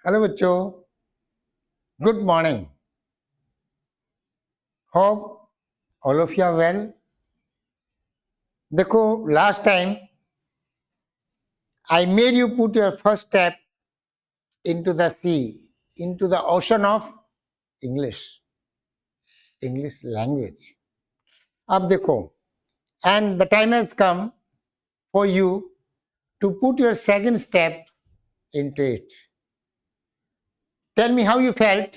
Hello बच्चों, good morning. Hope all of you are well. देखो, last time I made you put your first step into the sea, into the ocean of English, English language. अब देखो, and the time has come for you to put your second step into it. Tell me how you felt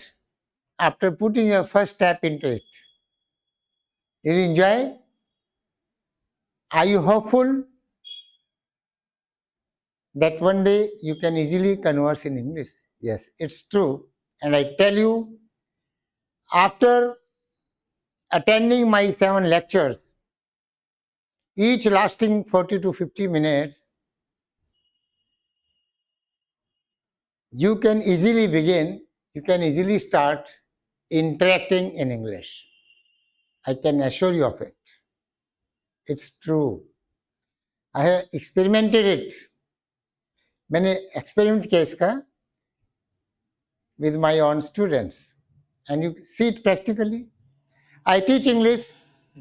after putting your first step into it. Did you enjoy? Are you hopeful that one day you can easily converse in English? Yes, it's true. And I tell you, after attending my 7 lectures, each lasting 40 to 50 minutes, you can easily begin, you can easily start interacting in English. I can assure you of it. It's true. I have experimented it. मैंने experiment किया इसका with my own students, and you see it practically. I teach English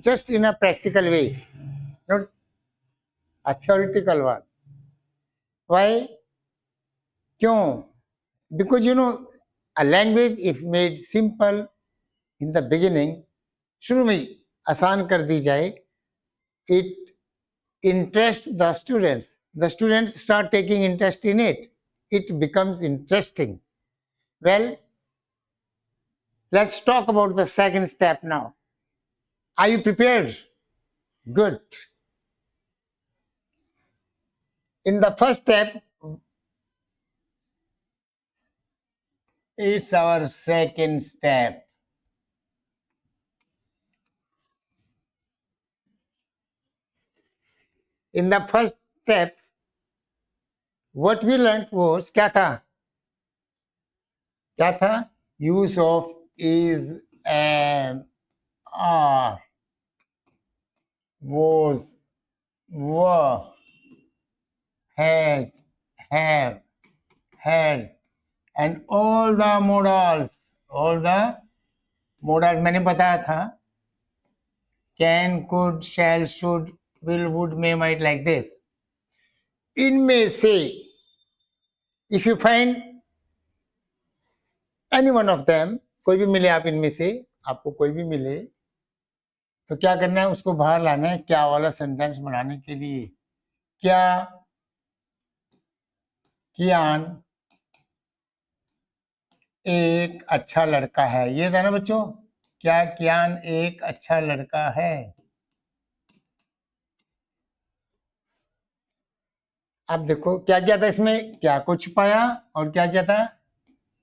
just in a practical way, not a theoretical one. Why? क्यों? Because you know, a language if made simple in the beginning, शुरू में ही आसान कर दी जाए, it interests the students. The students start taking interest in it. It becomes interesting. Well, let's talk about the second step now. Are you prepared? Good. In the first step, it's our second step. In the first step, what we learned was क्या था? Use of is, am, are, was, were, has, have, had, and all the modals. All the modals मैंने बताया था. Can, could, shall, should, will, would, may, might, like this. इनमें से if you find any one of them, कोई भी मिले आप इनमें से, आपको कोई भी मिले तो क्या करना है, उसको बाहर लाना है क्या वाला सेंटेंस बनाने के लिए. क्या कियान एक अच्छा लड़का है, ये था ना बच्चों. क्या कियान एक अच्छा लड़का है. अब देखो क्या क्या था इसमें, क्या को छुपाया और क्या क्या था,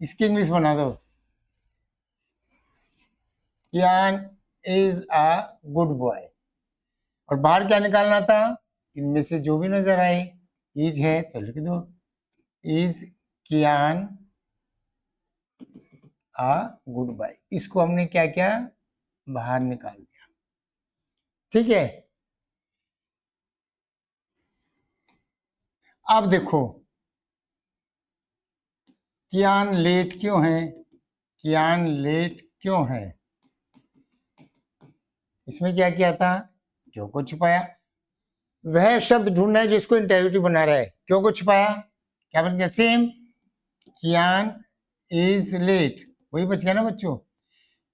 इसकी इंग्लिश बना दो. Kian is a good boy, और बाहर क्या निकालना था, इनमें से जो भी नजर आए. इज है तो लिख दो, is Kiyan a good boy. इसको हमने क्या किया, बाहर निकाल दिया. ठीक है. अब देखो, कियान लेट क्यों है, कियान लेट क्यों है. इसमें क्या किया था, क्यों को छुपाया. वह शब्द ढूंढना है जिसको इंटेरोगेटिव बना रहा है. क्यों को छुपाया, क्या बन गया, सेम. कियान इज लेट, वही बच गया ना बच्चों,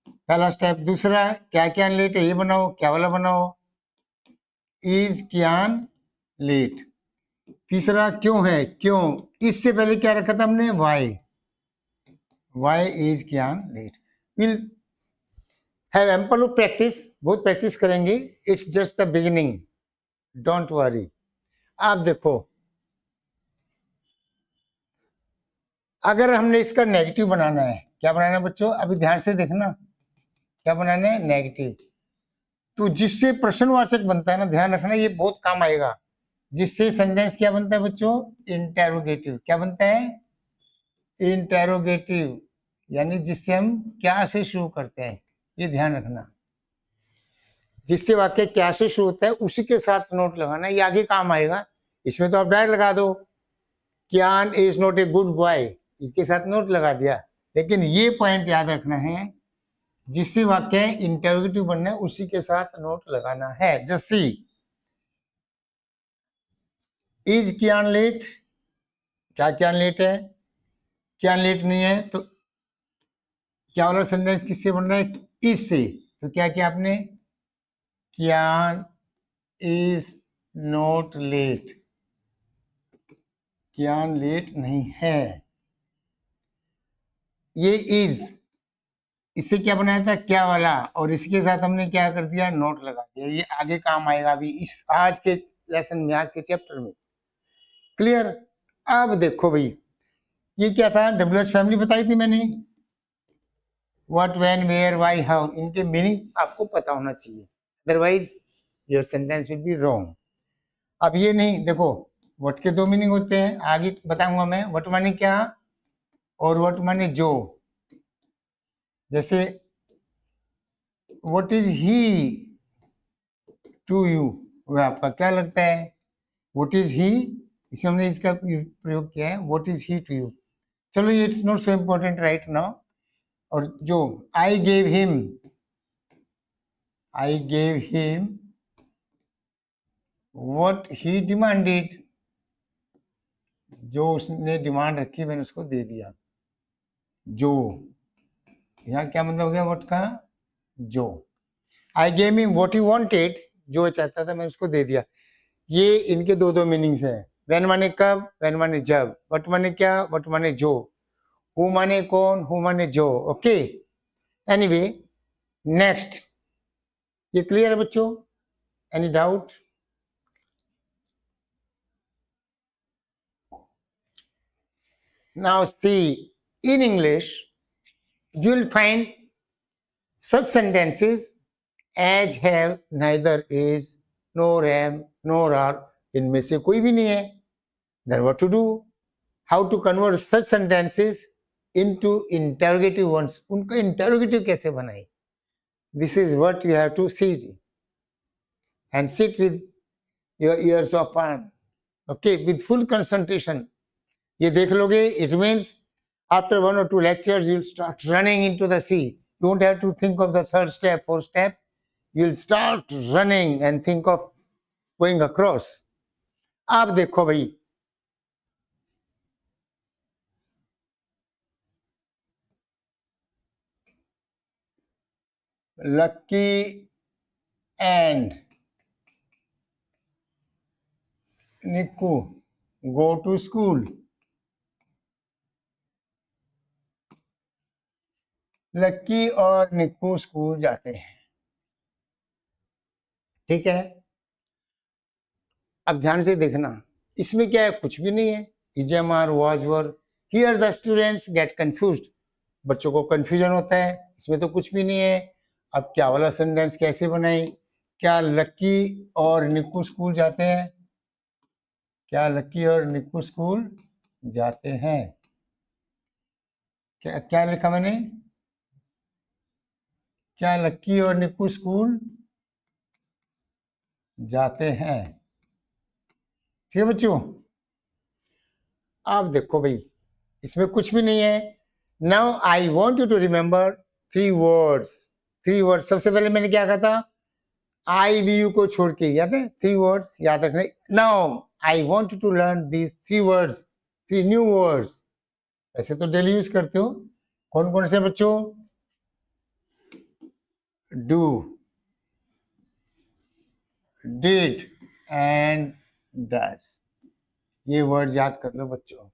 पहला स्टेप. दूसरा, क्या कियान लेट है, ये बनाओ, क्या वाला बनाओ, इज कियान लेट. तीसरा, क्यों है, क्यों, इससे पहले क्या रखा था हमने, why. Why is Kiyan late. Will have ample of practice, बहुत प्रैक्टिस करेंगे. It's just the beginning, don't worry. आप देखो, अगर हमने इसका नेगेटिव बनाना है, क्या बनाना है बच्चों, अभी ध्यान से देखना, क्या बनाना है, नेगेटिव. तो जिससे प्रश्नवाचक बनता है ना, ध्यान रखना, ये बहुत काम आएगा. जिससे सेंटेंस क्या बनता है बच्चों, इंटेरोगेटिव. क्या बनता है, इंटेरोगेटिव, यानी जिससे हम क्या से शुरू करते हैं, ये ध्यान रखना. जिससे वाक्य क्या से शुरू होता है उसी के साथ नोट लगाना, ये आगे काम आएगा. इसमें तो आप डायरेक्ट लगा दो, Kian is not a good boy, इसके साथ नोट लगा दिया। लेकिन ये पॉइंट याद रखना है, जिससे वाक्य इंटरोगेटिव बनना है उसी के साथ नोट लगाना है। जैसे इज कियान लेट, क्या कियान लेट है? कियान लेट नहीं है तो क्या वाला सेंटेंस किससे बन रहा है? इज से। तो क्या किया आपने? Kian is not late, Kian late नहीं है। ये इज, इससे क्या बनाया था? क्या वाला, और इसके साथ हमने क्या कर दिया? नोट लगा दिया। ये आगे काम आएगा अभी इस आज के लेसन में, आज के चैप्टर में। क्लियर? अब देखो भाई, ये क्या था? डब्ल्यूएच फैमिली बताई थी मैंने। What, when, where, why, how, इनके मीनिंग आपको पता होना चाहिए, otherwise your sentence will be wrong. अब ये नहीं, देखो व्हाट के दो मीनिंग होते हैं, आगे बताऊंगा मैं। व्हाट माने क्या और व्हाट माने जो। जैसे what is he to you, वह आपका क्या लगता है? व्हाट इज ही, इसमें हमने इसका प्रयोग किया है, what is he to you. चलो ये it's not so important right now. और जो I gave him, I gave him what he demanded, जो उसने डिमांड रखी मैंने उसको दे दिया। जो, यहाँ क्या मतलब हो गया व्हाट का? जो। I gave him what he wanted, जो चाहता था मैंने उसको दे दिया। ये इनके दो दो मीनिंग्स हैं। व्हेन माने कब, व्हेन माने जब। व्हाट माने क्या, व्हाट माने जो। हु माने कौन, हु माने जो। Okay, anyway next. ये क्लियर है बच्चों? Any doubt? Now see, in English, you will find such sentences as have neither is, nor am, nor are. इनमें से कोई भी नहीं है। Then what to do? How to convert such sentences into interrogative ones? उनको interrogative कैसे बनाए? This is what you have to sit and sit with your ears open, okay, with full concentration. ये देख लोगे, it means after 1 or 2 lectures you'll start running into the sea. You won't have to think of the third step, fourth step. You'll start running and think of going across. आप देखो भाई, Lucky and Nikku go to school. Lucky और Nikku school जाते हैं, ठीक है। अब ध्यान से देखना, इसमें क्या है? कुछ भी नहीं है। Is am are, was were. Here the students get confused, बच्चों को कंफ्यूजन होता है। इसमें तो कुछ भी नहीं है। अब क्या वाला सेंटेंस कैसे बनाए? क्या लक्की और निक्कू स्कूल जाते हैं? क्या लक्की और निक्कू स्कूल जाते हैं? क्या क्या लिखा मैंने? क्या लक्की और निक्कू स्कूल जाते हैं? ठीक है बच्चों? आप देखो भाई, इसमें कुछ भी नहीं है। Now I want you to remember 3 words. 3 words, सबसे पहले मैंने क्या कहा था? आई वी यू को छोड़ के, याद है? 3 वर्ड्स याद रखने। Now I want you to learn these 3 words, 3 new words. ऐसे तो डेली यूज करते हो। कौन कौन से बच्चों? Do, did and does. ये वर्ड याद कर लो बच्चों।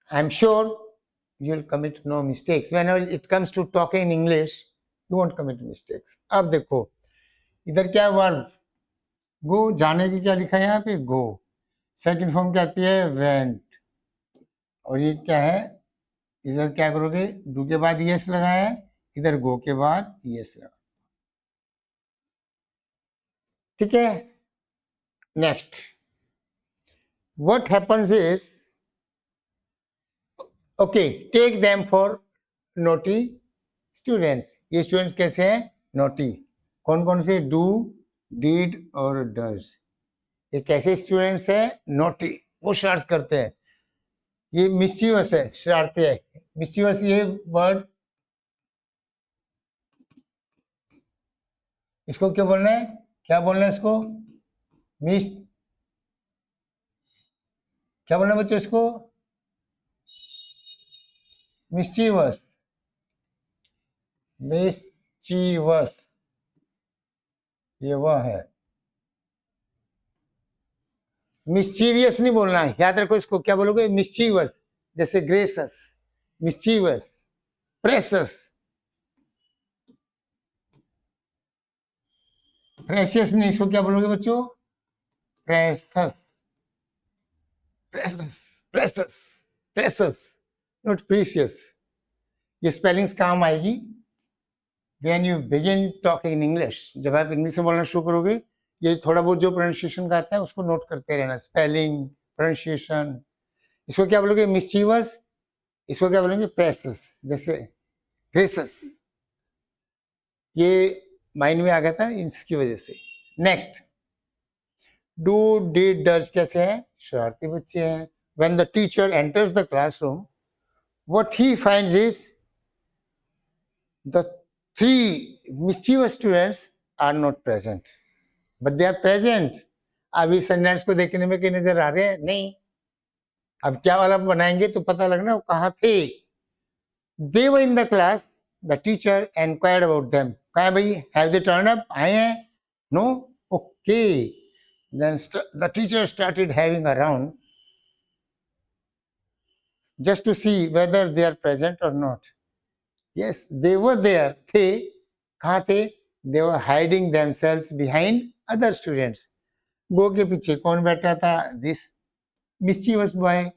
I am sure you will commit no mistakes whenever it comes to talking in English. You won't commit mistakes. अब देखो इधर क्या वर्ब, गो, जाने की क्या लिखा है यहाँ पे? गो। सेकंड फॉर्म क्या आती है? वेंट। और ये क्या है? इधर क्या करोगे? डू के बाद यस लगाया है, इधर गो के बाद यस लगा। ठीक है। Next, what happens is, okay, take them for naughty students. ये स्टूडेंट्स कैसे हैं? नोटी। कौन कौन से? डू, डिड और डज। ये कैसे स्टूडेंट्स हैं? नोटी, वो शरारत करते हैं। ये मिस्चीवस है, शरारती है। मिस्चीवस ये वर्ड, इसको क्या बोलना है, क्या बोलना है इसको, मिस, क्या बोलना है बच्चों इसको, मिस्चीवस, मिस्चीवस, ये वह है। मिस्चीवियस नहीं बोलना है, याद रखो इसको, क्या बोलोगे, मिस्चीवस, जैसे ग्रेसस, मिस्चीवस, प्रेसस, प्रेशियस नहीं, इसको क्या बोलोगे बच्चों, प्रेसस, प्रेसस, प्रेसस, प्रेसस, नॉट प्रीशियस। ये स्पेलिंग्स काम आएगी when you begin talking in English, जब आप इंग्लिश में बोलना शुरू करोगे, ये थोड़ा बहुत जो प्रोनाउंसिएशन का आता है उसको नोट करते रहना, स्पेलिंग, प्रोनाउंसिएशन। इसको क्या बोलोगे, मिस्चीवस, इसको क्या बोलेंगे, प्रेसस, जैसे प्रेसस। ये माइंड में आ गया था इसकी वजह से। नेक्स्ट, डू, डिड, डज कैसे हैं, शरारती बच्चे हैं। When the teacher enters the classroom, what he finds is the 3 mischievous students are not present, but they are present. अब इस सेंटेंस को देखने में कहीं नजर आ रहे हैं, नहीं। अब क्या वाला बनाएंगे तो पता लगना वो कहाँ थे। They were in the class, the teacher inquired about them. कहा भाई, have they turned up, आए हैं, no, okay. Then the teacher started having a round just to see whether they are present or not. Yes, they were there. थे, कहाँ थे, they were hiding themselves behind other students. गो के पीछे कौन बैठा था, this mischievous boy,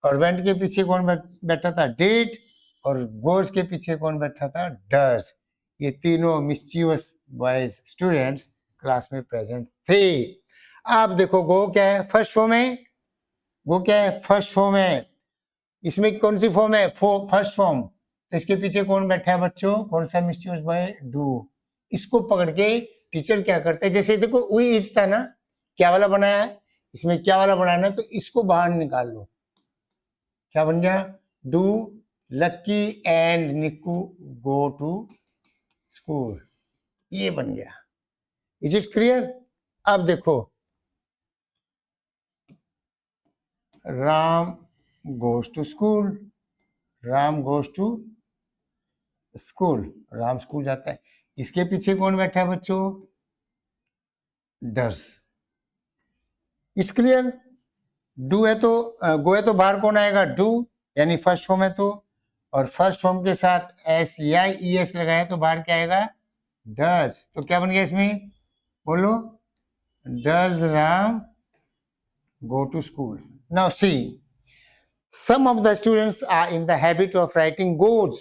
और went के पीछे कौन बैठा था, डिड, और गोज के पीछे कौन बैठा था, डज। ये तीनों मिस्चीवस बॉयज स्टूडेंट्स क्लास में प्रेजेंट थे। आप देखो गो क्या है, फर्स्ट फॉर्म है, गो क्या है, फर्स्ट फॉर्म है। इसमें कौन सी फॉर्म है, फर्स्ट फॉर्म। तो इसके पीछे कौन बैठा है बच्चों, कौन सा मिस्चीवस बॉय, डू। इसको पकड़ के टीचर क्या करते हैं, जैसे देखो वी इज था ना, क्या वाला बनाया है, इसमें क्या वाला बनाना है, तो इसको बाहर निकाल लो, क्या बन गया, do Lucky and Nikku go to school, ये बन गया। Is it clear. अब देखो, Ram goes to school, Ram goes to school, Ram school जाता है। इसके पीछे कौन बैठा है बच्चों, डज। It's clear. डू है तो गो है तो बाहर कौन आएगा, डू, यानी फर्स्ट फॉर्म है तो, और फर्स्ट फॉर्म के साथ एस या ई एस लगाया तो बाहर क्या आएगा, डज। तो क्या बन गया इसमें, बोलो, does Ram go to school. Now see, some of the students are in the habit of writing goes.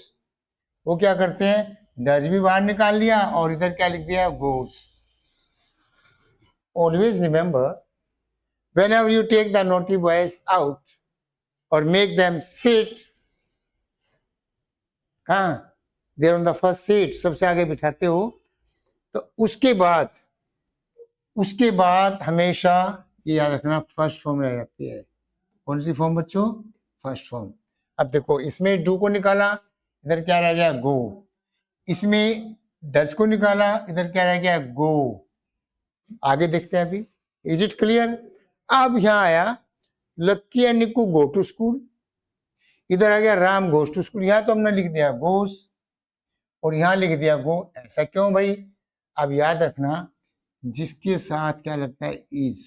वो क्या करते हैं, डज भी बाहर निकाल लिया और इधर क्या लिख दिया, goes. Always remember, whenever you take the naughty boys out or make them sit, कहाँ, they're on the first seat, सबसे आगे बिठाते हो, तो उसके बाद हमेशा ये याद रखना फर्स्ट फॉर्म रह जाती है। कौन सी फॉर्म बच्चों, फर्स्ट फॉर्म। अब देखो इसमें डू को निकाला, इधर क्या रह गया, गो। इसमें डज को निकाला, इधर क्या रह गया, गो। आगे देखते हैं अभी। Is it clear. अब यहाँ आया Lucky and Nikku go to school, इधर आ गया राम गोज टू स्कूल। यहाँ तो हमने लिख दिया गोज और यहाँ लिख दिया गो, ऐसा क्यों भाई। अब याद रखना, जिसके साथ क्या लगता है, इज,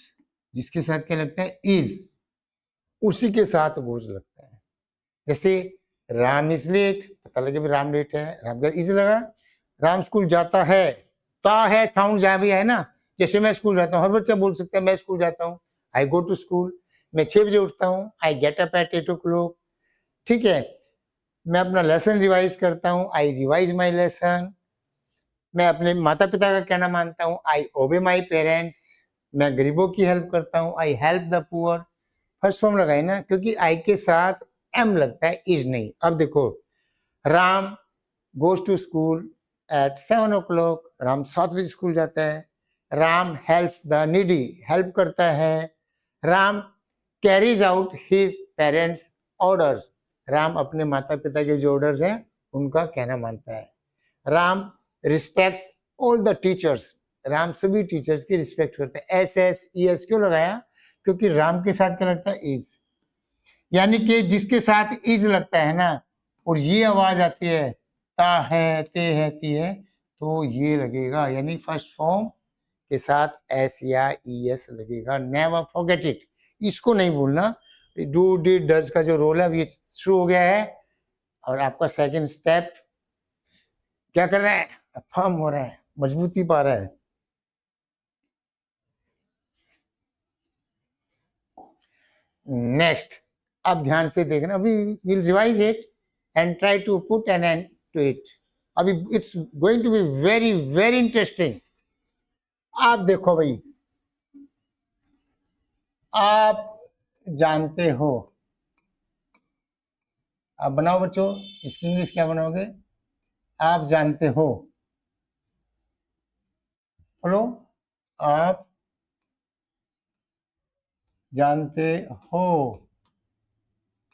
जिसके साथ क्या लगता है, इज, उसी के साथ गोज लगता है। जैसे राम इज लेट, पता लगे राम लेट है, राम का इज लगा। राम स्कूल जाता है, ता है साउंड जहाँ भी है ना, जैसे मैं स्कूल जाता हूँ, हर बच्चा बोल सकता है मैं स्कूल जाता हूँ, आई गो टू स्कूल। मैं 6 बजे उठता हूँ, आई गेट अप एट 8 o'clock। ठीक है। मैं अपना लेसन रिवाइज करता हूँ, आई रिवाइज माई लेसन। मैं अपने माता पिता का कहना मानता हूँ, आई ओबे माई पेरेंट्स। मैं गरीबों की हेल्प करता हूँ, I help the poor. First form लगाए ना, क्योंकि आई के साथ एम लगता है, इज नहीं। अब देखो, Ram goes to school at 7 o'clock, Ram 7 बजे स्कूल जाता है। Ram helps the needy, help करता है। Ram carries out his parents orders, Ram अपने माता पिता के जो ऑर्डर्स हैं उनका कहना मानता है। Ram respects all the teachers, Ram सभी टीचर्स की रिस्पेक्ट करता है। एस एस ई एस क्यों लगाया, क्योंकि राम के साथ क्या लगता है, इज, यानी कि जिसके साथ इज लगता है ना और ये आवाज आती है ता है, ते है, ती है, तो ये लगेगा, यानी फर्स्ट फॉर्म के साथ एस या ई एस लगेगा। नेवर फॉरगेट इट, इसको नहीं भूलना। डू डिड डज का जो रोल है अब ये शुरू हो गया है और आपका सेकंड स्टेप क्या कर रहा है, फर्म हो रहा है, मजबूती पा रहा है। नेक्स्ट, अब ध्यान से देखना, अभी will revise it and try to put an end to it. अभी it's going to be very very interesting. आप देखो भाई, आप जानते हो, आप बनाओ बच्चों, इसकी इंग्लिश क्या बनाओगे, आप जानते हो, बोलो, आप जानते हो,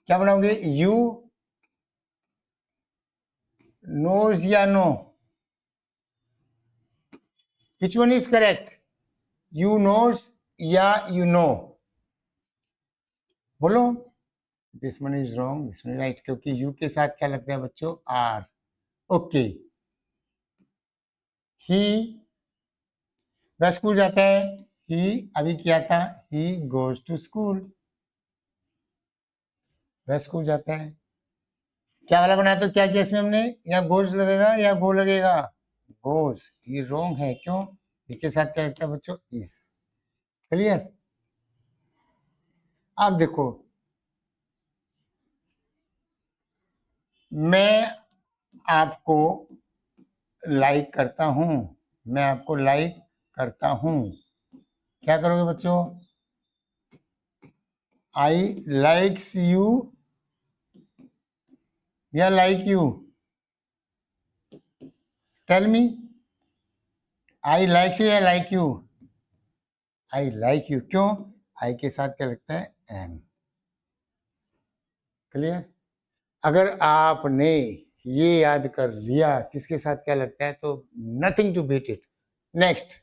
क्या बनाओगे, यू नोज या know, which one is correct, you knows या यू नो, बोलो। This one is wrong, this one is right, क्योंकि यू के साथ क्या लगता है बच्चों, आर। ओके, ही, वह स्कूल जाता है, ही अभी किया था, ही गोज टू स्कूल, वह स्कूल जाता है। क्या वाला बनाया तो क्या किया इसमें हमने, या गोज लगेगा या गो लगेगा, गोज, ये रॉन्ग है, क्यों, इसके साथ क्या लगता है बच्चों, इज। क्लियर। आप देखो, मैं आपको लाइक करता हूं, मैं आपको लाइक करता हूं, क्या करोगे बच्चों, आई लाइक्स यू या like you, tell me, I likes you या like you, I like you, क्यों, आई के साथ क्या लगता है, एम। क्लियर। अगर आपने ये याद कर लिया किसके साथ क्या लगता है तो nothing to beat it. Next,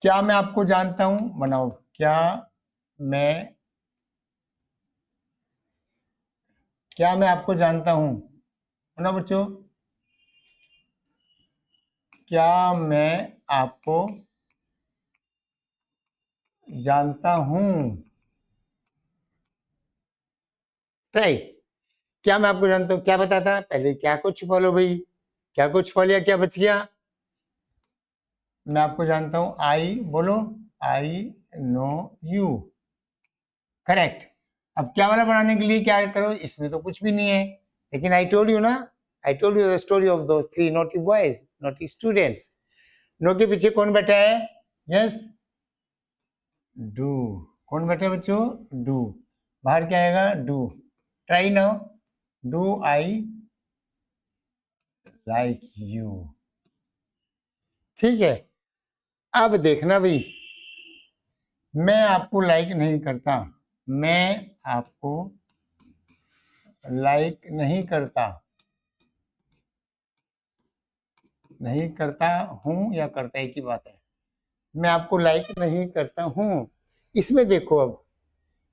क्या मैं आपको जानता हूं, बनाओ, क्या मैं, क्या मैं आपको जानता हूं, बनाओ बच्चों, क्या मैं आपको जानता हूं, ट्राई, क्या मैं आपको जानता हूं, क्या बताता, पहले क्या को छुपा लो भाई, क्या को छुपा लिया, क्या बच गया, मैं आपको जानता हूं, आई, बोलो, आई नो यू, करेक्ट। अब क्या वाला बनाने के लिए क्या करो, इसमें तो कुछ भी नहीं है, लेकिन आई टोल्ड यू ना, I told you the story of दो three naughty boys, naughty students. No के पीछे कौन बैठा है, यस, डू, कौन बैठा है बच्चों, डू, बाहर क्या आएगा, do, try now, do I like you, ठीक है। अब देखना भाई, मैं आपको लाइक नहीं करता, मैं आपको लाइक नहीं करता, नहीं करता हूं या करता, एक ही बात है, मैं आपको लाइक नहीं करता हूं। इसमें देखो, अब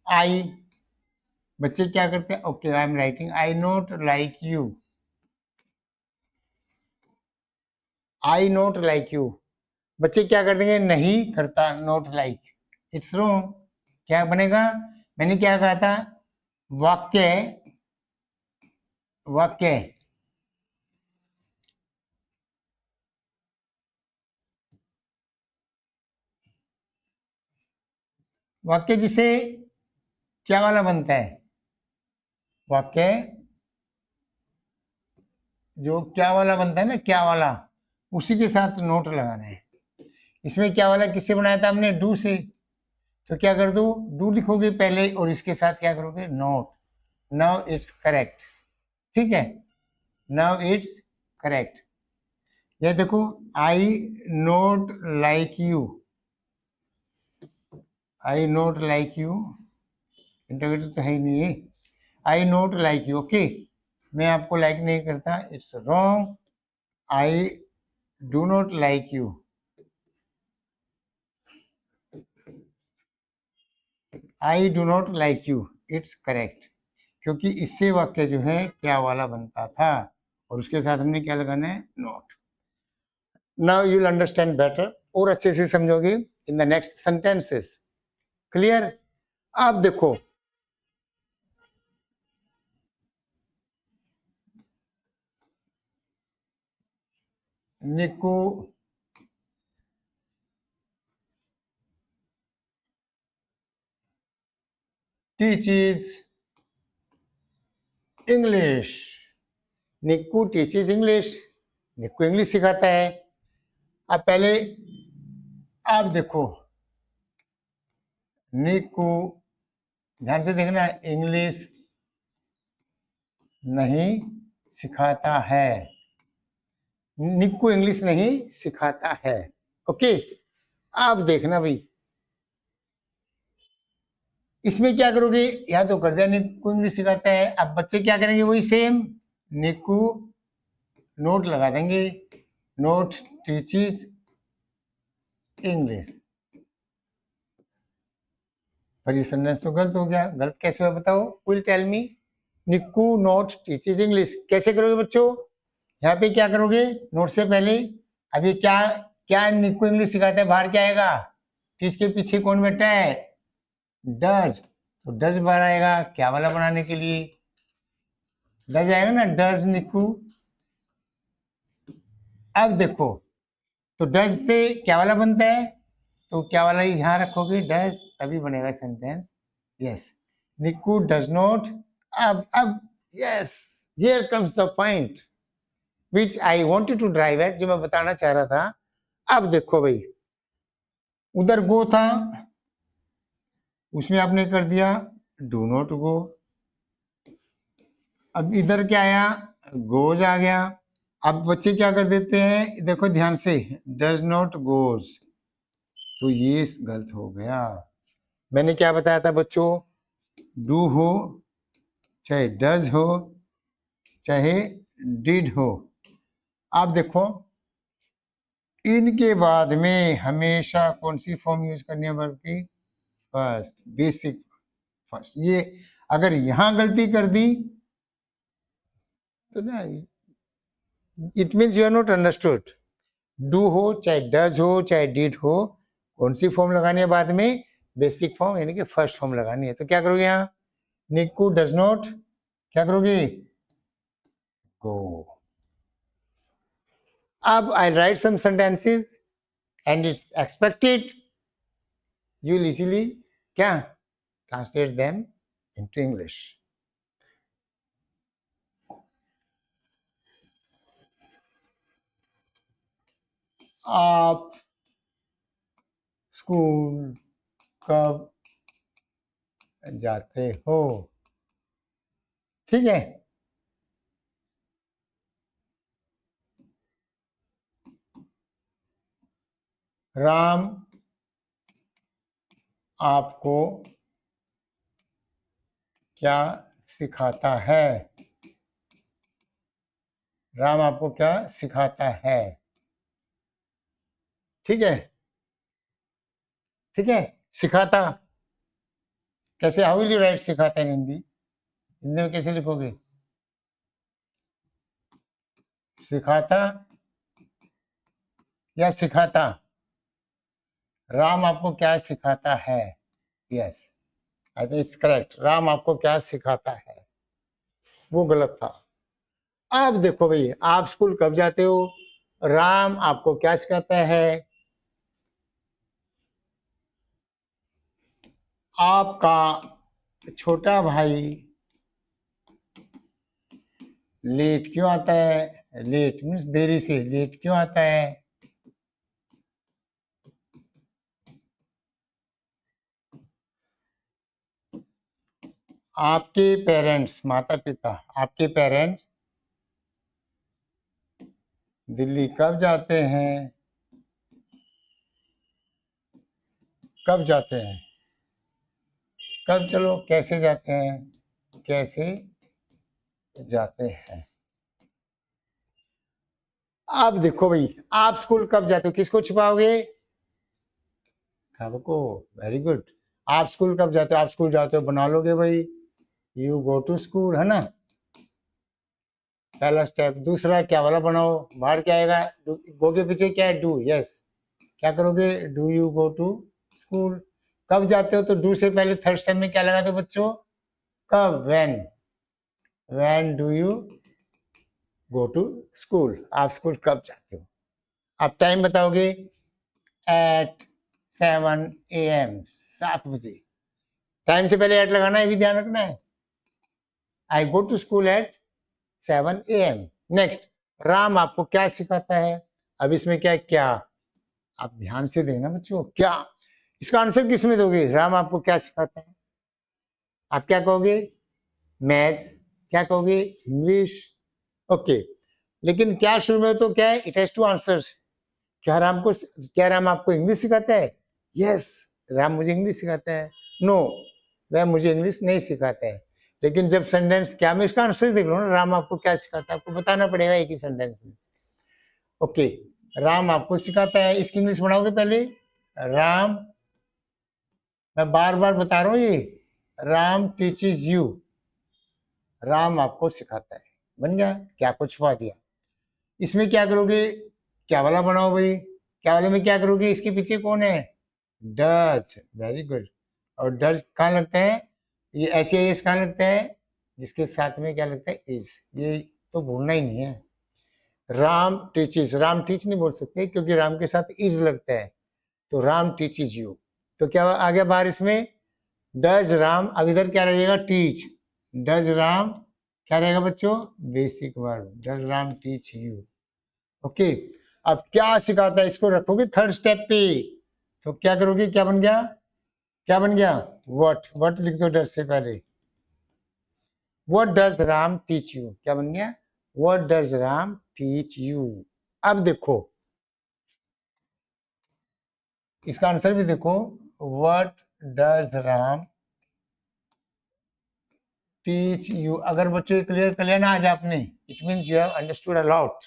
आई, बच्चे क्या करते हैं, okay I am writing I not like you, I not like you, बच्चे क्या कर देंगे, नहीं करता, नोट लाइक, इट्स रॉन्ग, क्या बनेगा, मैंने क्या कहा था, वाक्य, वाक्य, वाक्य जिसे क्या वाला बनता है, वाक्य जो क्या वाला बनता है ना, क्या वाला, उसी के साथ नोट लगाना है। इसमें क्या वाला किससे बनाया था हमने, डू से, तो क्या कर दो, डू लिखोगे पहले और इसके साथ क्या करोगे, नोट, नाउ इट्स करेक्ट, ठीक है, नाउ इट्स करेक्ट। ये देखो, I not like you, I not like you, interrogative तो है ही नहीं है। I not like you, okay, मैं आपको लाइक नहीं करता, it's wrong. I do not like you, I do not like you, it's correct, क्योंकि इससे वाक्य जो है क्या वाला बनता था और उसके साथ हमने क्या लगाना है, not. Now you will understand better, और अच्छे से समझोगे in the next sentences. Clear? आप देखो, Nikku teaches English, Nikku teaches English, Nikku English सिखाता है। अब पहले आप देखो, निक्कू, ध्यान से देखना, इंग्लिश नहीं सिखाता है, निक्कू इंग्लिश नहीं सिखाता है, ओके। आप देखना भाई, इसमें क्या करोगे, या तो कर दिया निक्कू इंग्लिश सिखाता है, अब बच्चे क्या करेंगे, वही सेम, निक्कू नोट लगा देंगे, नोट टीचेस इंग्लिश, पर ये सेंटेंस तो गलत हो गया। गलत कैसे हुआ बताओ, will tell me. Nikku not teaches English कैसे करोगे बच्चों, यहाँ पे क्या करोगे, नोट से पहले, अब ये क्या क्या निक्कू इंग्लिश सिखाता है, बाहर क्या आएगा, टीच के पीछे कौन बैठा है, डज, तो डज बाहर आएगा क्या वाला बनाने के लिए, डज आएगा ना, डज निक्कू। अब देखो, तो डज से क्या वाला बनता है, तो क्या वाला ही यहाँ रखोगे, डज, तभी बनेगा sentence. Yes, Nikku does not. अब yes, here comes the point which I wanted to drive at, जो मैं बताना चाह रहा था। अब देखो भाई, उधर गो था, उसमें आपने कर दिया डू नॉट गो। अब इधर क्या आया, गोज आ गया। अब बच्चे क्या कर देते हैं, देखो ध्यान से, डज नॉट गोज, तो ये गलत हो गया। मैंने क्या बताया था बच्चों, डू हो चाहे डज हो चाहे डिड हो, आप देखो इनके बाद में हमेशा कौन सी फॉर्म यूज करनी है वर्ब की, फर्स्ट, बेसिक फर्स्ट। ये अगर यहां गलती कर दी तो ना, it means you are not understood. Do हो चाहे डज हो चाहे डिड हो, कौन सी फॉर्म लगानी है बाद में, बेसिक फॉर्म यानी कि फर्स्ट फॉर्म लगानी है। तो क्या करोगे यहाँ, निक्कू डज नॉट, क्या करोगे, गो। अब I write some sentences and it's expected you will easily क्या translate them into English. आप स्कूल कब जाते हो, ठीक है। राम आपको क्या सिखाता है, राम आपको क्या सिखाता है, ठीक है, ठीक है। सिखाता कैसे, हाउ विल यू राइट सिखाता इन हिंदी, हिंदी में कैसे लिखोगे, सिखाता या सिखाता, राम आपको क्या सिखाता है, yes, I think it's correct, Ram आपको क्या सिखाता है, वो गलत था। अब देखो भाई, आप स्कूल कब जाते हो, राम आपको क्या सिखाता है, आपका छोटा भाई लेट क्यों आता है, लेट मीन्स देरी से, लेट क्यों आता है, आपके पेरेंट्स, माता पिता, आपके पेरेंट्स दिल्ली कब जाते हैं, कब जाते हैं, कब, चलो कैसे जाते हैं, कैसे जाते हैं। आप देखो भाई, आप स्कूल कब जाते हो, किसको छुपाओगे, कब को। Very good. आप स्कूल कब जाते हो, आप स्कूल जाते हो बना लोगे भाई, यू गो टू स्कूल, है ना, पहला स्टेप। दूसरा क्या वाला बनाओ, बाहर क्या आएगा, गो के पीछे क्या है, डू, यस, क्या करोगे, do you go to school. कब जाते हो, तो डू से पहले थर्ड स्टेप में क्या लगाते हो बच्चों, कब, when do you go to school, आप स्कूल कब जाते हो। आप टाइम बताओगे, एट 7 AM, 7 बजे। टाइम से पहले एट लगाना है, भी ध्यान रखना है। I go to school at 7 AM। Next, Ram आपको क्या सिखाता है, अब इसमें क्या है, क्या, आप ध्यान से देखना बच्चों, क्या, इसका आंसर किस में दोगे, राम आपको क्या सिखाता है, आप क्या कहोगे, मैथ, क्या कहोगे, इंग्लिश, ओके। लेकिन क्या शुरू में तो क्या है, इट हैज टू आंसर्स। क्या राम आपको इंग्लिश सिखाता है, यस, राम मुझे इंग्लिश सिखाता है, नो, वह मुझे इंग्लिश नहीं सिखाता है। लेकिन जब सेंटेंस क्या में, इसका आंसर देख लो ना, राम आपको क्या सिखाता है, आपको बताना पड़ेगा एक ही सेंटेंस में। ओके, राम आपको सिखाता है, इसकी इंग्लिश बनाओगे पहले, राम, मैं बार बार बता रहा हूँ ये, राम टीचेस यू, राम आपको सिखाता है, बन गया, क्या को छुपा दिया। इसमें क्या करोगे, क्या वाला बनाओ भाई, क्या वाले में क्या करोगे, इसके पीछे कौन है, डज, वेरी गुड। और डज कहाँ लगता है, ये ऐसे एस कहाँ लगता है, जिसके साथ में क्या लगता है, इज, ये तो भूलना ही नहीं है। राम टीचेस, राम टीच नहीं बोल सकते क्योंकि राम के साथ इज लगता है, तो राम टीचेस यू, तो क्या आ गया बाहर इसमें, डज राम, अब इधर क्या रहेगा, टीच, डज राम क्या रहेगा बच्चों, basic verb, does Ram teach you, okay. अब क्या सिखाता है, इसको रखोगे थर्ड स्टेप पे, तो क्या करोगे, क्या बन गया, क्या बन गया, व्हाट लिख दो डज से पहले, what does Ram teach you, क्या बन गया, what does Ram teach you. अब देखो इसका आंसर भी देखो, what does Ram teach you. अगर बच्चों क्लियर कर लेना आज आपने, it means you have understood a lot.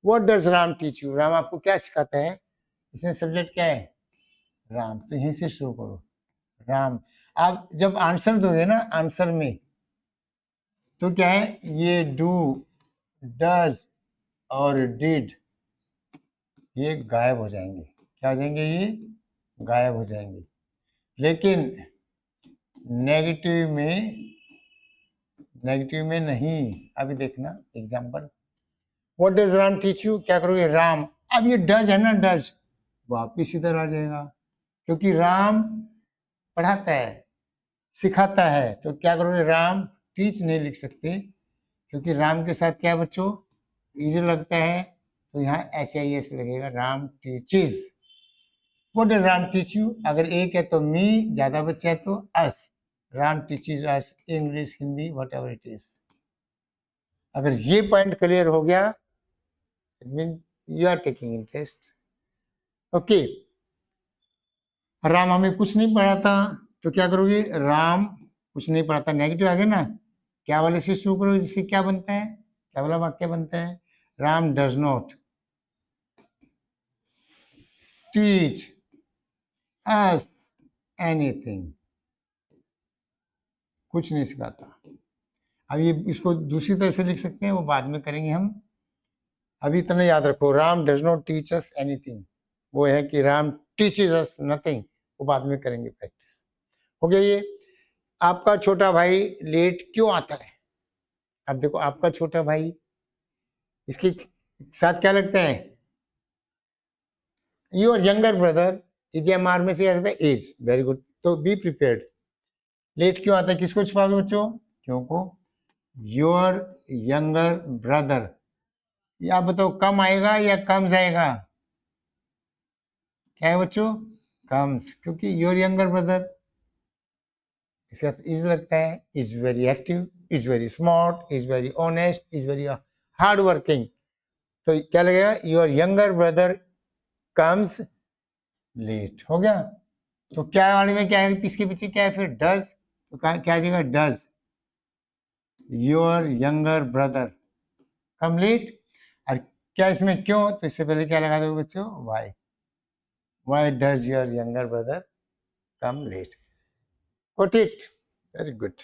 What does Ram teach you, Ram आपको क्या सिखाता है, इसमें सब्जेक्ट क्या है, राम, तो यहीं से शुरू करो, राम। आप जब आंसर दोगे ना, आंसर में तो क्या है, ये डू, डज और डिड ये गायब हो जाएंगे, क्या हो जाएंगे, ये गायब हो जाएंगे। लेकिन नेगेटिव में नहीं, अभी देखना example, what does Ram teach you, क्या करोगे, राम, अब ये डज है ना, डज वापिस इधर आ जाएगा, क्योंकि राम पढ़ाता है, सिखाता है, तो क्या करोगे, राम टीच नहीं लिख सकते क्योंकि राम के साथ क्या है बच्चों, इज लगता है, तो यहाँ SIS लगेगा, Ram teaches. What does Ram teach you, अगर एक है तो मी, ज्यादा बच्चा है तो us, Ram teaches us English, Hindi, whatever it is. अगर ये पॉइंट क्लियर हो गया, it mean you are taking interest, okay. Ram हमें कुछ नहीं पढ़ाता, तो क्या करोगे, राम कुछ नहीं पढ़ाता, नेगेटिव आ गया ना, क्या वाले से शुरू करो, जिससे क्या बनता है, क्या वाला वाक्य बनता है, Ram does not teach us anything, कुछ नहीं सिखाता। अब ये इसको दूसरी तरह से लिख सकते हैं, वो बाद में करेंगे हम, अभी इतना याद रखो, Ram does not teach us anything, वो है कि राम टीचेस अस नथिंग, वो बाद में करेंगे प्रैक्टिस, हो गया ये। आपका छोटा भाई लेट क्यों आता है, अब देखो आपका छोटा भाई, इसके साथ क्या लगता है, योर यंगर ब्रदर, EJMR में से आता है इज, वेरी गुड, तो बी प्रिपेयर्ड। लेट क्यों आता है, किसको छुपाओगे बच्चों, क्यों को, योर यंगर ब्रदर, या बताओ कम आएगा या कम जाएगा, क्या है बच्चों, कम्स, क्योंकि योर यंगर ब्रदर, इसका इज लगता है, is very active, is very smart, is very honest, is very hard working, तो क्या लगेगा, your younger brother comes late, हो गया। तो क्या वाले में क्या है, इसके पीछे क्या है फिर, डज, तो क्या आ जाएगा, does your younger brother come late. और क्या इसमें क्यों, तो इससे पहले क्या लगा दोगे बच्चों, why does your younger brother come late. Got it, very good.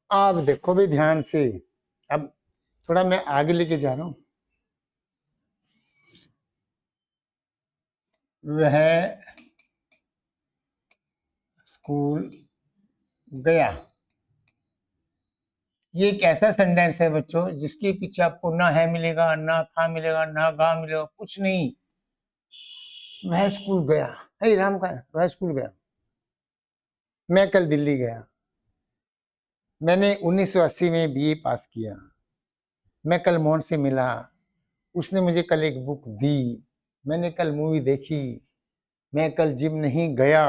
आप देखो भी ध्यान से, अब थोड़ा मैं आगे लेके जा रहा हूं। वह स्कूल गया, ये एक ऐसा सेंटेंस है बच्चों जिसके पीछे आपको ना है मिलेगा, ना था मिलेगा, ना गा मिलेगा, कुछ नहीं। वह स्कूल गया, हे राम का, वह स्कूल गया। मैं कल दिल्ली गया, मैंने 1980 में बीए पास किया। मैं कल मोहन से मिला, उसने मुझे कल एक बुक दी। मैंने कल मूवी देखी। मैं कल जिम नहीं गया,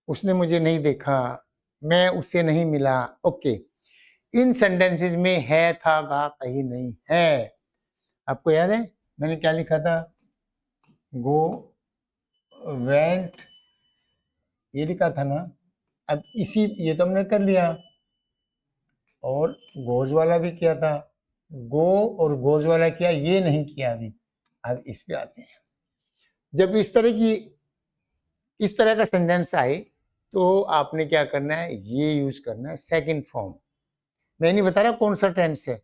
उसने मुझे नहीं देखा। मैं उससे नहीं मिला। ओके, इन सेंटेंसेस में है था गा कहीं नहीं है। आपको याद है मैंने क्या लिखा था, गो वेंट, ये लिखा था ना। अब इसी, ये तो हमने कर लिया, और गोज वाला भी किया था। गो और गोज वाला किया, ये नहीं किया अभी। अब इस पे आते हैं। जब इस तरह का सेंटेंस आए तो आपने क्या करना है, ये यूज करना है सेकंड फॉर्म। मैं नहीं बता रहा कौन सा टेंस है।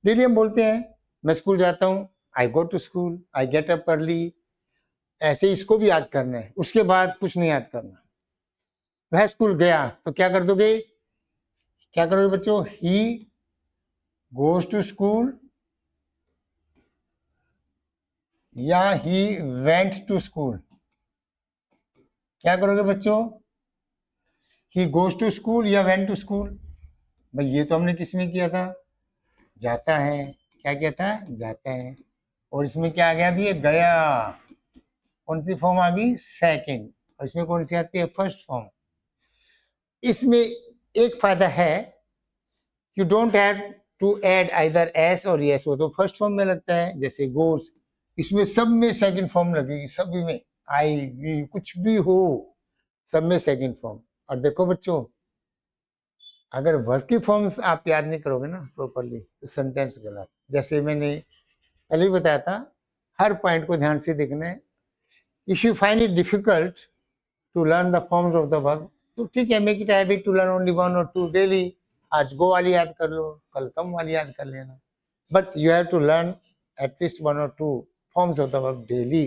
डेली हम बोलते हैं मैं स्कूल जाता हूँ, I go to school, I get up early. ऐसे इसको भी याद करना है, उसके बाद कुछ नहीं याद करना। वह स्कूल गया तो क्या कर दोगे, क्या करोगे बच्चों, ही गोज टू स्कूल या ही वेंट टू स्कूल। क्या करोगे बच्चों, ही गोज टू स्कूल या वेंट टू स्कूल। भाई ये तो हमने किस में किया था, जाता है। क्या किया था, जाता है। और इसमें क्या आ गया अभी, ये गया। कौन सी फॉर्म आ गई, सेकंड। और इसमें कौन सी आती है, फर्स्ट फॉर्म। इसमें एक फायदा है, you don't have to add either s और यस, वो तो फर्स्ट फॉर्म में लगता है जैसे गोस। इसमें सब में सेकंड फॉर्म लगेगी, सभी में, आई वी कुछ भी हो, सब में सेकंड फॉर्म। और देखो बच्चों, अगर वर्ब की फॉर्म्स आप याद नहीं करोगे ना प्रॉपरली तो सेंटेंस गलत। जैसे मैंने पहले भी बताया था, हर पॉइंट को ध्यान से देखना है। If you find it difficult to learn the forms of the verb, तो ठीक है, make it habit to learn only one और टू डेली। आज गो वाली याद कर लो, कल कम वाली याद कर लेना, but you have to learn at least one और two forms of the verb daily.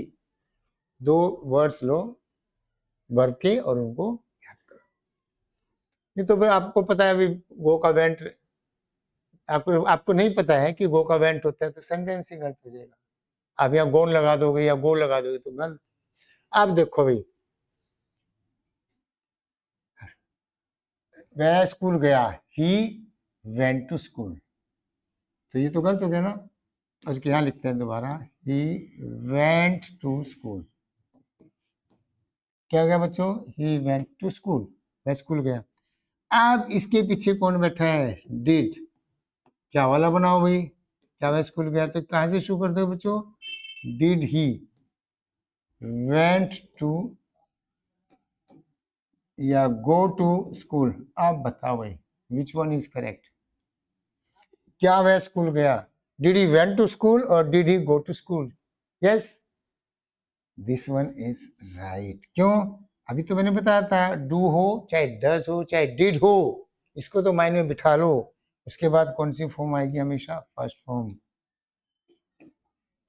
दो वर्ड्स लो वर्ब के और उनको याद करो। नहीं तो फिर आपको पता है अभी गो का वेंट, आपको नहीं पता है कि गो का वेंट होता है तो सेंटेंस ही गलत हो जाएगा। आप यहाँ गोन लगा दोगे या गो लगा दोगे तो गलत। आप देखो भाई, वह स्कूल गया, ही वेंट टू स्कूल, तो ये तो गलत हो गया ना। और यहाँ लिखते हैं दोबारा, ही वेंट टू स्कूल। क्या हो गया बच्चों, ही वेंट टू स्कूल, वह स्कूल गया। अब इसके पीछे कौन बैठा है, डिड। क्या वाला बनाओ भाई, क्या वह स्कूल गया, तो कहां से शुरू करते हो बच्चों, डिड ही वेंट टू या गो टू स्कूल। आप बताओ भाई विच वन इज करेक्ट। क्या वह स्कूल गया, did he went to school और did he go to school. Yes, this one is right. क्यों, अभी तो मैंने बताया था, डू हो चाहे डज हो चाहे डिड हो, इसको तो माइंड में बिठा लो। उसके बाद कौन सी फॉर्म आएगी, हमेशा फर्स्ट फॉर्म।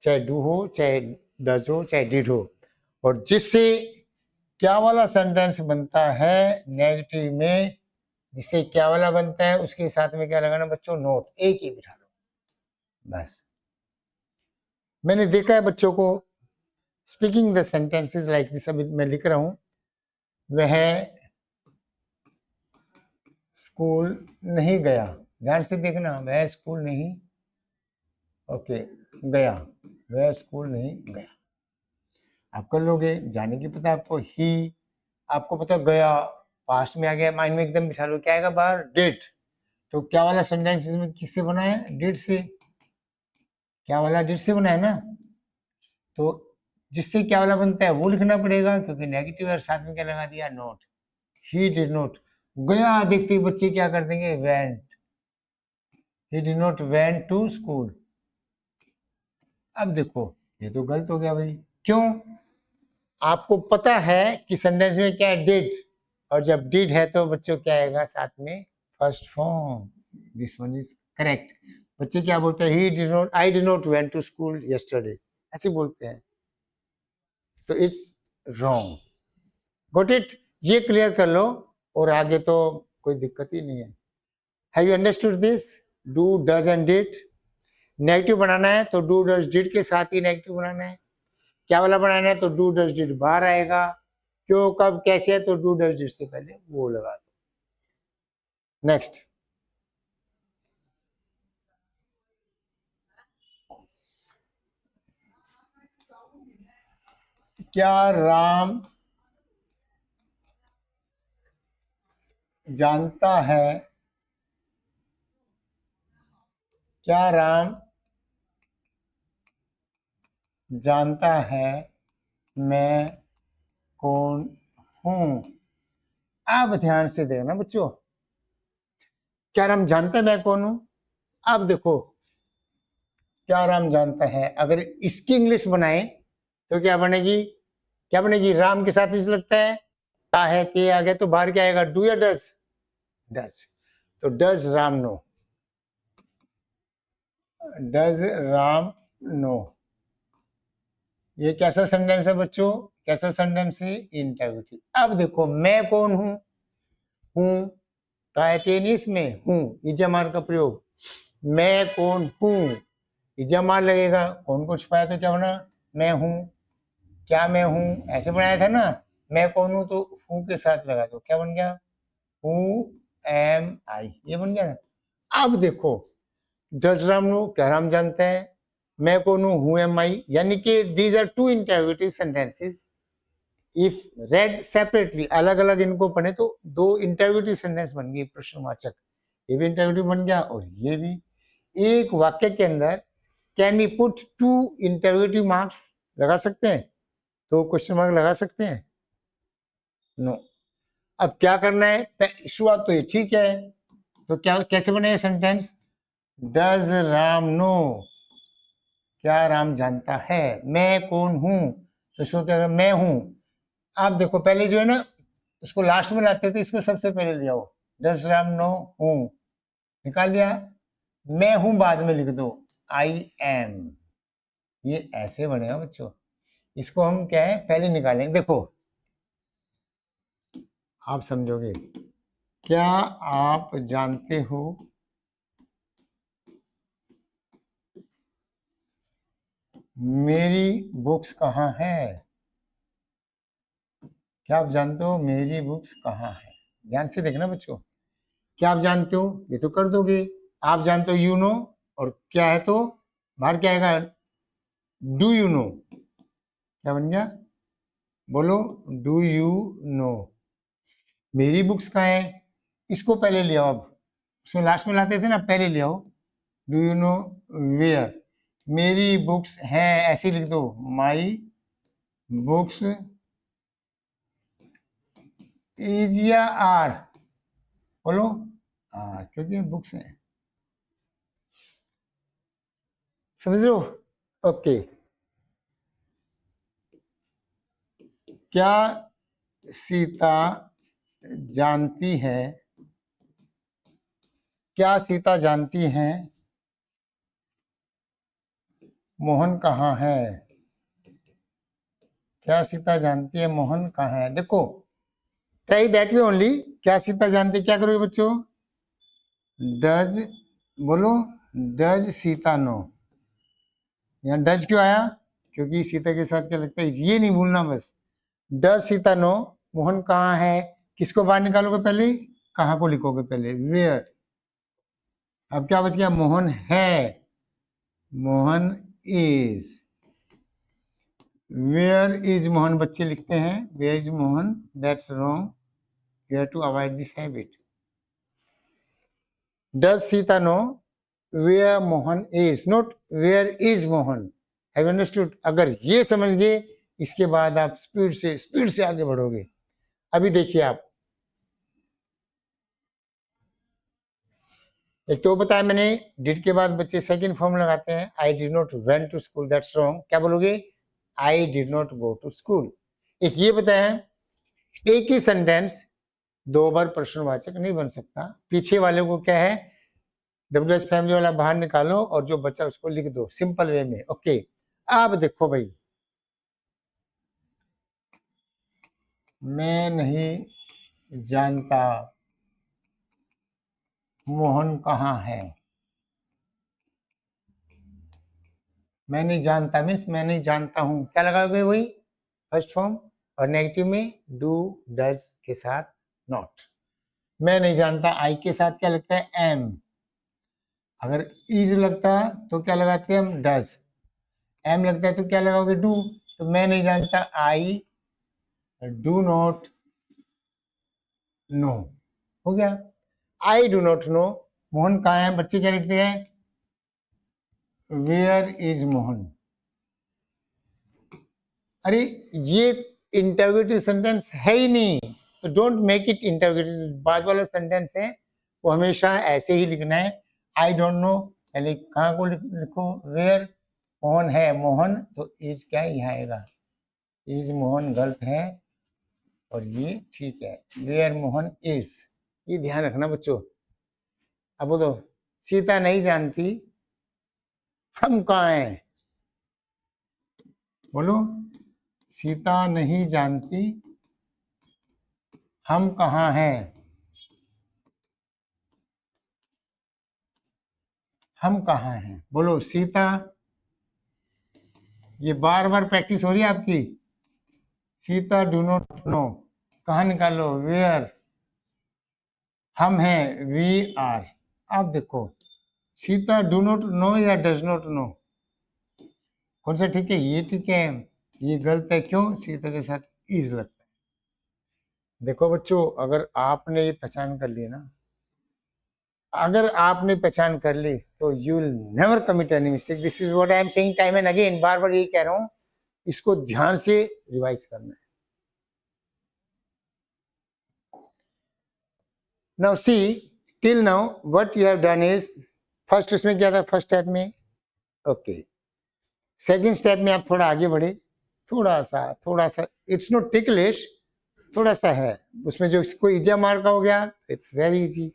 चाहे डू हो चाहे डज हो चाहे डिड हो। और जिससे क्या वाला सेंटेंस बनता है नेगेटिव में, जिससे क्या वाला बनता है उसके साथ में क्या लगाना बच्चों, नोट, एक ही बिठा लो बस। मैंने देखा है बच्चों को speaking the sentences like this, अभी मैं लिख रहा हूं, वह स्कूल नहीं गया। ध्यान से देखना, वह स्कूल नहीं, ओके, गया, वह स्कूल नहीं गया। आप कर लोगे, जाने की पता आपको, ही आपको पता गया, पास्ट में आ गया, माइंड में एकदम बिठा लो, क्या आएगा बाहर, डिड। तो क्या वाला सेंटेंस इसमें किससे बना है, डिड से। क्या वाला डिड से बना है ना। तो जिससे क्या वाला बनता है वो लिखना पड़ेगा, क्योंकि नेगेटिव और साथ में क्या लगा दिया, नोट। ही डिड नॉट, गया देखते ही बच्चे क्या कर देंगे, went. He did not went to school. अब देखो ये तो गलत हो गया भाई, क्यों? आपको पता है कि सेंटेंस में क्या है, डिड, और जब डिड है तो बच्चों क्या आएगा साथ में, first form. This one is correct. बच्चे क्या बोलते हैं, he did not, I did not went to school yesterday, ऐसे बोलते हैं, तो इट्स रॉन्ग। Got it? ये क्लियर कर लो और आगे तो कोई दिक्कत ही नहीं है। Have you understood this? Do, does and did. Negative बनाना है तो डू डज डिड के साथ ही नेगेटिव बनाना है। क्या वाला बनाना है तो डू डज डिड बाहर आएगा, क्यों, कब, कैसे है तो डू डज डिड से पहले वो लगा दो। नेक्स्ट, क्या राम जानता है, क्या राम जानता है मैं कौन हूं? आप ध्यान से देखना बच्चों, क्या राम जानता है मैं कौन हूं? आप देखो, क्या राम जानता है, अगर इसकी इंग्लिश बनाए तो क्या बनेगी, क्या बनेगी, राम के साथ इस लगता है ता है के आ गया तो बाहर क्या आएगा, डू या डज? डज। तो does Ram know, does Ram know. ये कैसा सेंटेंस है बच्चों, कैसा सेंटेंस है, इंटरोगेटिव। अब देखो मैं कौन हूं, हूं कायतेनिस में हूं, इजमार का प्रयोग, मैं कौन हूं, इजमार लगेगा, कौन को छुपाया तो क्या बना, मैं हूं, क्या मैं हूं, ऐसे बनाया था ना, मैं कौन हूं तो हूं के साथ लगा दो, क्या बन गया, हु एम आई, ये बन गया ना। अब देखो डज राम नो, क्या राम जानता है मैं कौन हूं, हु एम आई, यानी कि these are two interrogative sentences. If read separately, अलग अलग इनको पढ़े तो दो इंटरोगेटिव सेंटेंस बन गए, प्रश्नवाचक, ये भी इंटरोगेटिव बन गया और ये भी। एक वाक्य के अंदर can we put two interrogative marks, लगा सकते हैं, तो क्वेश्चन मार्क लगा सकते हैं, नो। अब क्या करना है, शुरुआत तो ये ठीक है, तो क्या कैसे बने सेंटेंस, डज राम नो, क्या राम जानता है मैं कौन हूं, तो शो क्या, मैं हूं। आप देखो पहले जो है ना उसको लास्ट में लाते थे, इसको सबसे पहले ले आओ, डज राम नो हूं, निकाल दिया, मैं हूं बाद में लिख दो, आई एम, ये ऐसे बनेगा बच्चों। इसको हम क्या है पहले निकालेंगे, देखो आप समझोगे। क्या आप जानते हो मेरी बुक्स कहाँ है, क्या आप जानते हो मेरी बुक्स कहाँ है, ध्यान से देखना बच्चों। क्या आप जानते हो, ये तो कर दोगे, आप जानते हो यू नो, और क्या है तो बाहर क्या आएगा, डू यू नो, क्या बन गया, बोलो, डू यू नो। मेरी बुक्स कहाँ है, इसको पहले ले आओ, अब उसमें लास्ट में लाते थे ना, पहले ले आओ, डू यू नो वेयर, मेरी बुक्स है ऐसे लिख दो, माई बुक्स इज या आर, बोलो आर, क्योंकि बुक्स है, समझ लो। ओके, क्या सीता जानती है, क्या सीता जानती है मोहन कहाँ है, क्या सीता जानती है मोहन कहाँ है, देखो ट्राई दैट वे ओनली, क्या सीता जानती, क्या करोगे बच्चों, डज, बोलो डज सीता नो, यहाँ डज क्यों आया, क्योंकि सीता के साथ क्या लगता है, ये नहीं भूलना बस, डज सीता नो मोहन कहाँ है, किसको बाहर निकालोगे पहले, कहाँ को लिखोगे पहले, वेयर। अब क्या बच गया, मोहन है, Mohan is, where is Mohan बच्चे लिखते हैं, where is Mohan, that's wrong, you have to avoid this habit. Does Sita know where Mohan is, not where is Mohan, have understood. अगर ये समझ गए इसके बाद आप स्पीड से आगे बढ़ोगे। अभी देखिए आप, एक तो बताया मैंने, डिड के बाद बच्चे सेकंड फॉर्म लगाते हैं, I did not went to school, that's wrong. क्या बोलोगे? I did not go to school. एक ये बताया, एक ही सेंटेंस दो बार प्रश्नवाचक नहीं बन सकता। पीछे वाले को क्या है, डब्ल्यू एच फैमिली वाला बाहर निकालो और जो बच्चा उसको लिख दो सिंपल वे में। ओके, अब देखो भाई, मैं नहीं जानता मोहन कहाँ है। मैं नहीं जानता मीन्स मैं नहीं जानता हूँ, क्या लगाओगे? वही फर्स्ट फॉर्म। और नेगेटिव में डू डज के साथ नॉट। मैं नहीं जानता, आई के साथ क्या लगता है? एम। अगर इज लगता तो क्या लगाते हैं हम? डज। एम लगता है तो क्या लगाओगे? डू। तो मैं नहीं जानता, आई डू नॉट नो, हो गया। I do not know Mohan कहाँ है। बच्चे क्या लिखते हैं? Where is Mohan. अरे ये इंटरोगेटिव सेंटेंस है ही नहीं, तो डोंट मेक इट इंटरोगेटिव। बाद वाला सेंटेंस है वो हमेशा ऐसे ही लिखना है। आई डोंट नो, यानी कहाँ को लिखो? वेयर। मोहन है, मोहन तो इज क्या यहाँ आएगा? इज मोहन गलत है और ये ठीक है, वेयर मोहन इज। ये ध्यान रखना बच्चों। अब बोलो, सीता नहीं जानती हम कहाँ हैं। बोलो, सीता नहीं जानती हम कहाँ हैं। हम कहाँ हैं, बोलो सीता। ये बार बार प्रैक्टिस हो रही है आपकी। सीता डू नॉट नो, कहाँ निकालो? वेयर। हम हैं, वी आर। आप देखो, सीता डू नॉट नो या डज नॉट नो, कौन सा ठीक है? ये ठीक है, ये गलत है। क्यों? सीता के साथ इज लगता है। देखो बच्चों, अगर आपने ये पहचान कर ली ना, अगर आपने पहचान कर ली तो you will never commit any mistake. This is what I am saying time and again, बार बार ये कह रहा हूँ, इसको ध्यान से रिवाइज करना है। Now see, till now what you have done is, first उसमें क्या था? फर्स्ट स्टेप में ओके, सेकंड स्टेप में आप थोड़ा आगे बढ़े, थोड़ा सा इट्स नॉट टिकलिश, थोड़ा सा है उसमें जो इसको इजा मार का हो गया, इट्स वेरी इजी।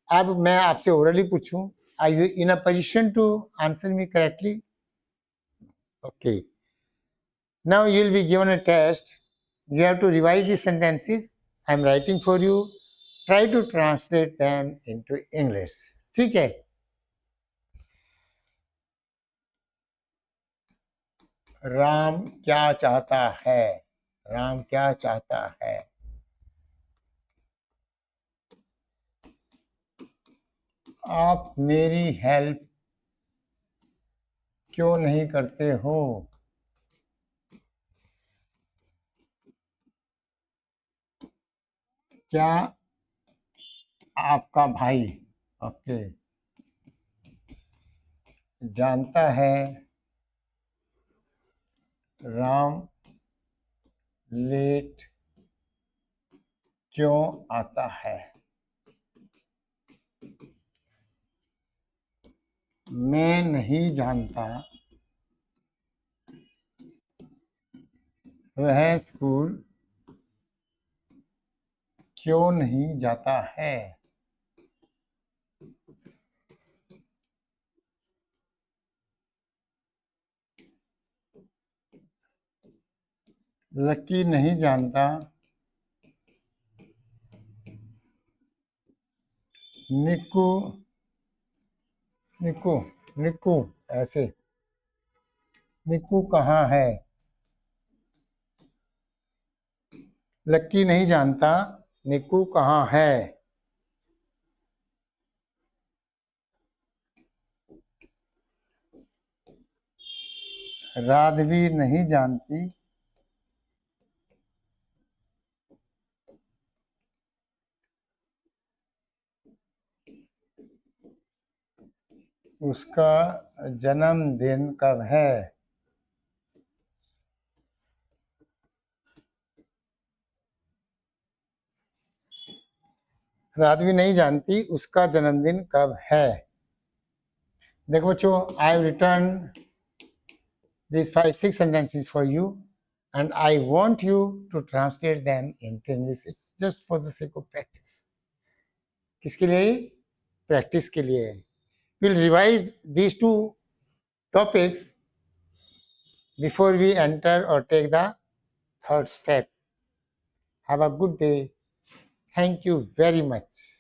अब मैं आपसे ओरली पूछूं, are you in a position to answer me correctly? Okay, now you will be given a test. You have to revise the sentences I am writing for you. Try to translate them into English. ठीक है? राम क्या चाहता है? राम क्या चाहता है? आप मेरी हेल्प क्यों नहीं करते हो? क्या आपका भाई ओके जानता है राम लेट क्यों आता है? मैं नहीं जानता वह स्कूल क्यों नहीं जाता है? लकी नहीं जानता निक्कू निक्कू निक्कू ऐसे निक्कू कहाँ है? लक्की नहीं जानता निक्कू कहाँ है। राधवी नहीं जानती उसका जन्मदिन कब है। राधवी नहीं जानती उसका जन्मदिन कब है। देखो बच्चों, I have return these 5-6 sentences for you and I want you to translate them into English. It's just for the sake of practice. किसके लिए? प्रैक्टिस के लिए। We'll revise these two topics before we enter or take the third step. Have a good day. Thank you very much.